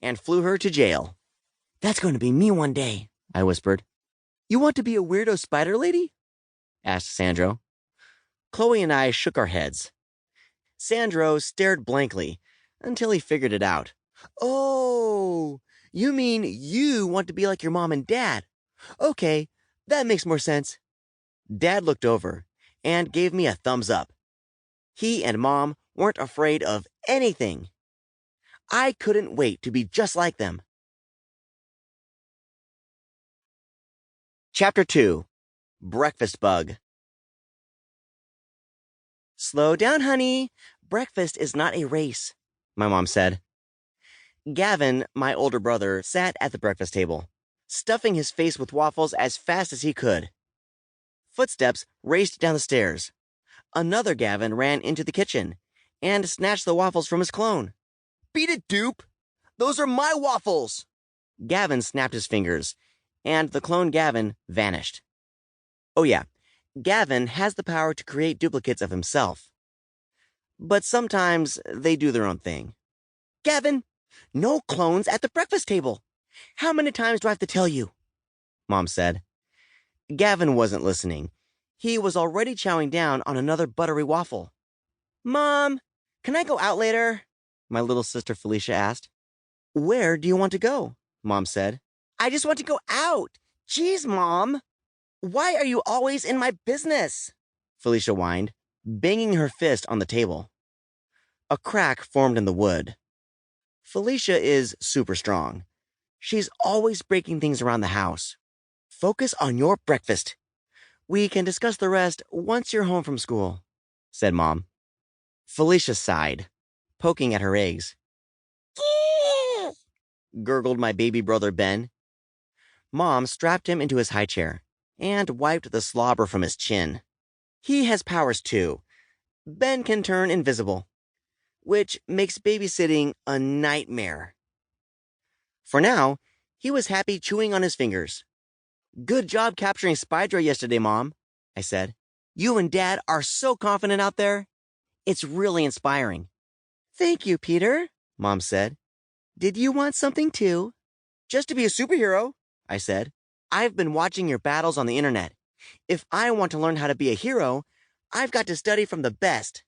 and flew her to jail. "That's going to be me one day," I whispered. "You want to be a weirdo spider lady?" asked Sandro. Chloe and I shook our heads. Sandro stared blankly until he figured it out. "Oh, you mean you want to be like your mom and dad? Okay, that makes more sense." Dad looked over and gave me a thumbs up. He and Mom weren't afraid of anything. I couldn't wait to be just like them. Chapter 2. Breakfast Bug. "Slow down, honey. Breakfast is not a race," my mom said. Gavin, my older brother, sat at the breakfast table, stuffing his face with waffles as fast as he could. Footsteps raced down the stairs. Another Gavin ran into the kitchen and snatched the waffles from his clone. "Beat it, dupe! Those are my waffles!" Gavin snapped his fingers, and the clone Gavin vanished. Oh yeah, Gavin has the power to create duplicates of himself. But sometimes they do their own thing. "Gavin, no clones at the breakfast table. How many times do I have to tell you?" Mom said. Gavin wasn't listening. He was already chowing down on another buttery waffle. "Mom, can I go out later?" my little sister Felicia asked. "Where do you want to go?" Mom said. "I just want to go out. Jeez, Mom. Why are you always in my business?" Felicia whined, banging her fist on the table. A crack formed in the wood. Felicia is super strong. She's always breaking things around the house. "Focus on your breakfast. We can discuss the rest once you're home from school," said Mom. Felicia sighed, poking at her eggs. Gurgled my baby brother Ben. Mom strapped him into his high chair and wiped the slobber from his chin. He has powers too. Ben can turn invisible, which makes babysitting a nightmare. For now, he was happy chewing on his fingers. "Good job capturing Spydra yesterday, Mom," I said. "You and Dad are so confident out there. It's really inspiring." "Thank you, Peter," Mom said. "Did you want something too?" "Just to be a superhero," I said. "I've been watching your battles on the internet. If I want to learn how to be a hero, I've got to study from the best."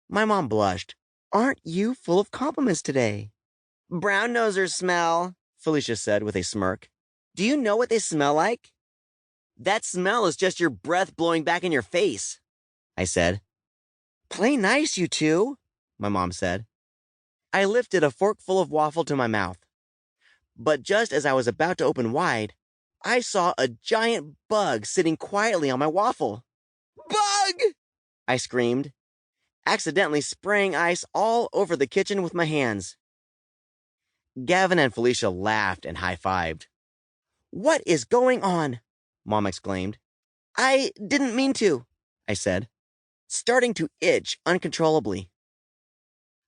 My mom blushed. "Aren't you full of compliments today?" "Brown nosers smell," Felicia said with a smirk. "Do you know what they smell like?" "That smell is just your breath blowing back in your face," I said. "Play nice, you two," my mom said. I lifted a forkful of waffle to my mouth. But just as I was about to open wide, I saw a giant bug sitting quietly on my waffle. "Bug!" I screamed, accidentally spraying ice all over the kitchen with my hands. Gavin and Felicia laughed and high-fived. "What is going on?" Mom exclaimed. "I didn't mean to," I said, starting to itch uncontrollably.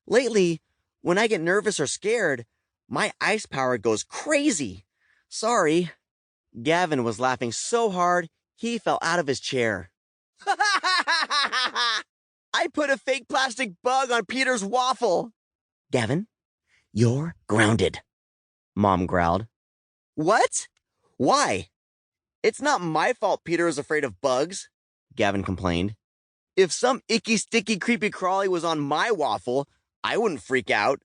Lately, when I get nervous or scared, my ice power goes crazy. Sorry. Gavin was laughing so hard, he fell out of his chair. "I put a fake plastic bug on Peter's waffle." "Gavin, you're grounded," Mom growled. "What? Why?" "It's not my fault Peter is afraid of bugs," Gavin complained. "If some icky, sticky, creepy crawly was on my waffle, I wouldn't freak out."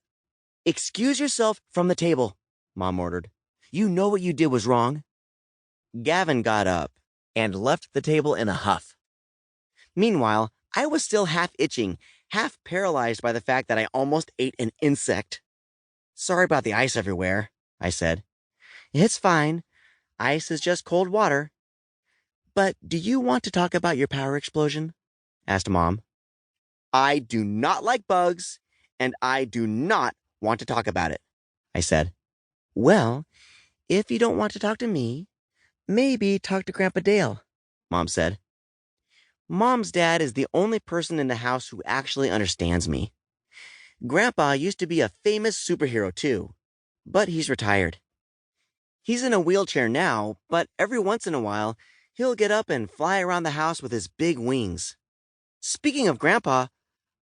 "Excuse yourself from the table," Mom ordered. "You know what you did was wrong." Gavin got up and left the table in a huff. Meanwhile, I was still half itching, half paralyzed by the fact that I almost ate an insect. "Sorry about the ice everywhere," I said. "It's fine. Ice is just cold water." "But do you want to talk about your power explosion?" asked Mom. "I do not like bugs, and I do not want to talk about it," I said. "Well, if you don't want to talk to me, maybe talk to Grandpa Dale," Mom said. Mom's dad is the only person in the house who actually understands me. Grandpa used to be a famous superhero too, but he's retired. He's in a wheelchair now, but every once in a while, he'll get up and fly around the house with his big wings. Speaking of Grandpa,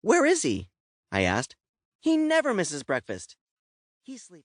where is he? I asked. He never misses breakfast. He's sleeping.